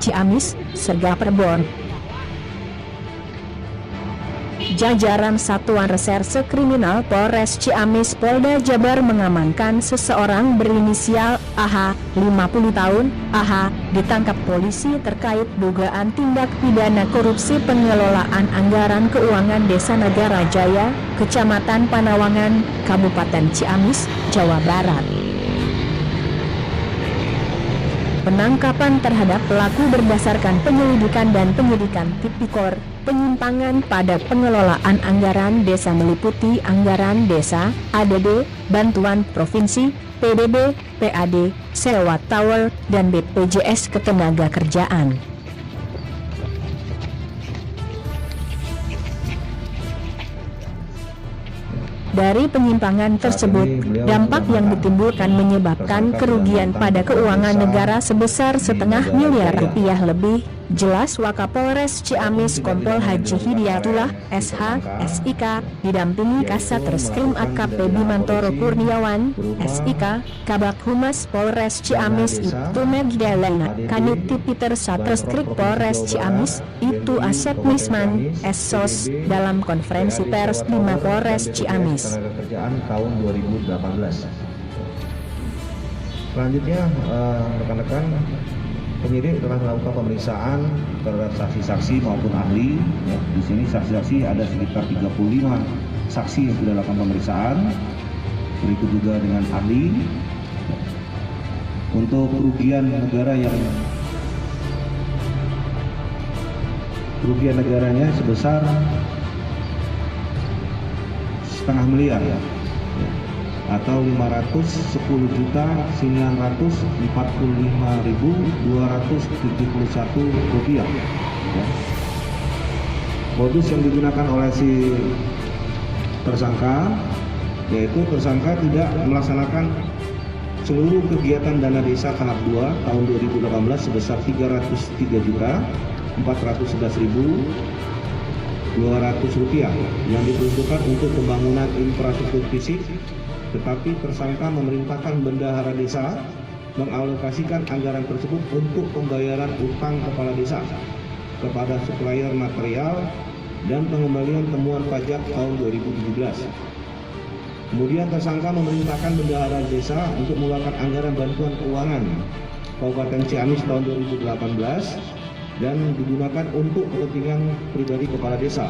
Ciamis, Serga Perbon. Jajaran Satuan Reserse Kriminal Polres Ciamis Polda Jabar mengamankan seseorang berinisial AH, 50 tahun. AH ditangkap polisi terkait dugaan tindak pidana korupsi pengelolaan anggaran keuangan Desa Negara Jaya, Kecamatan Panawangan, Kabupaten Ciamis, Jawa Barat. Penangkapan terhadap pelaku berdasarkan penyelidikan dan penyidikan Tipikor penyimpangan pada pengelolaan anggaran desa meliputi anggaran desa, ADD, bantuan provinsi, PDB, PAD, sewa tower, dan BPJS Ketenagakerjaan. Dari penyimpangan tersebut, dampak yang ditimbulkan menyebabkan kerugian pada keuangan negara sebesar setengah miliar rupiah lebih. Jelas Wakapolres Ciamis Kompol Haji Hidayatullah, SH, SIK, didampingi Kasat Reskrim AKP Bimantoro Kurniawan, SIK, Kabak Humas Polres Ciamis Ibtu Megdalena, Kanit Peter Satreskrim Polres Ciamis, Ibtu Asep Misman, SSOS, dalam konferensi pers di Mapolres Ciamis. Kerjaan tahun 2018. Selanjutnya, rekan-rekan, penyidik telah melakukan pemeriksaan terhadap saksi-saksi maupun ahli. Ya, di sini saksi-saksi ada sekitar 35 saksi yang sudah dilakukan pemeriksaan. Berikut juga dengan ahli. Untuk kerugian negaranya sebesar setengah miliar ya, atau 510.945.271 rupiah. Ya. Modus yang digunakan oleh si tersangka yaitu tersangka tidak melaksanakan seluruh kegiatan dana desa tahap 2 tahun 2018 sebesar 303.411.200 rupiah yang diperuntukkan untuk pembangunan infrastruktur fisik, tetapi tersangka memerintahkan bendahara desa mengalokasikan anggaran tersebut untuk pembayaran utang kepala desa kepada supplier material dan pengembalian temuan pajak tahun 2017. Kemudian tersangka memerintahkan bendahara desa untuk mengeluarkan anggaran bantuan keuangan Kabupaten Ciamis tahun 2018 dan digunakan untuk kepentingan pribadi kepala desa.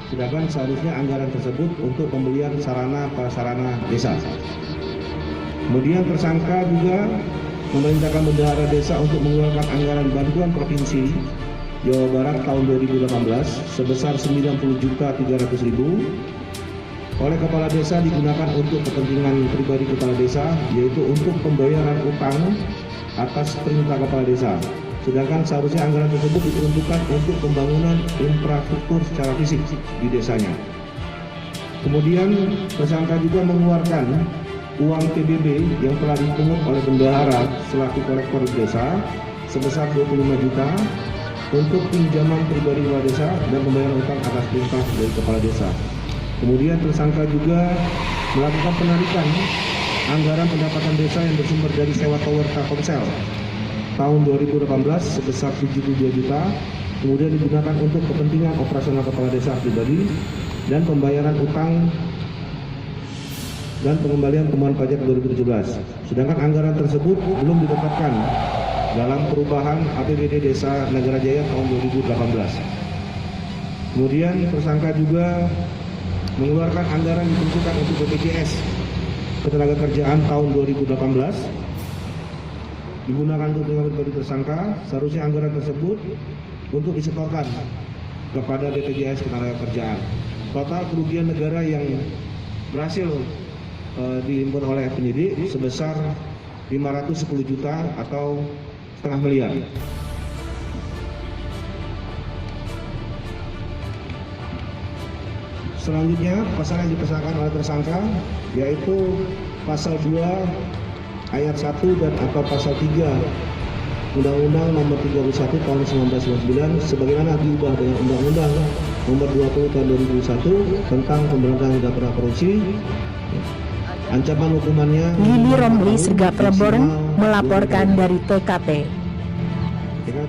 Sedangkan seharusnya anggaran tersebut untuk pembelian sarana prasarana desa. Kemudian tersangka juga memerintahkan bendahara desa untuk mengeluarkan anggaran bantuan provinsi Jawa Barat tahun 2018 sebesar 90.300.000 oleh kepala desa digunakan untuk kepentingan pribadi kepala desa, yaitu untuk pembayaran utang atas perintah kepala desa. Sedangkan seharusnya anggaran tersebut diperuntukkan untuk pembangunan infrastruktur secara fisik di desanya. Kemudian tersangka juga mengeluarkan uang PBB yang telah dipungut oleh bendahara selaku kolektor desa sebesar 25 juta untuk pinjaman pribadi kepala desa dan pembayaran utang atas perintah dari kepala desa. Kemudian tersangka juga melakukan penarikan anggaran pendapatan desa yang bersumber dari sewa tower Telkomsel tahun 2018 sebesar 72 juta, kemudian digunakan untuk kepentingan operasional kepala desa pribadi dan pembayaran utang dan pengembalian temuan pajak 2017. Sedangkan anggaran tersebut belum ditetapkan dalam perubahan APBD Desa Negara Jaya tahun 2018. Kemudian tersangka juga mengeluarkan anggaran diperuntukkan untuk BPJS Ketenagakerjaan tahun 2018 digunakan untuk kepentingan pribadi tersangka. Seharusnya anggaran tersebut untuk disetorkan kepada BPJS Ketenagakerjaan. Total kerugian negara yang berhasil dihimpun oleh penyidik sebesar 510 juta atau setengah miliar. Selanjutnya pasal yang dipersangkakan oleh tersangka yaitu pasal 2 ayat 1 dan atau pasal 3 Undang-Undang Nomor 31 Tahun 1999 sebagaimana diubah dengan Undang-Undang Nomor 20 tahun 2001 tentang pemberantasan tindak pidana korupsi. Ancaman hukumannya Lili Romli Sergap Reborn melaporkan dari TKP. Tinggal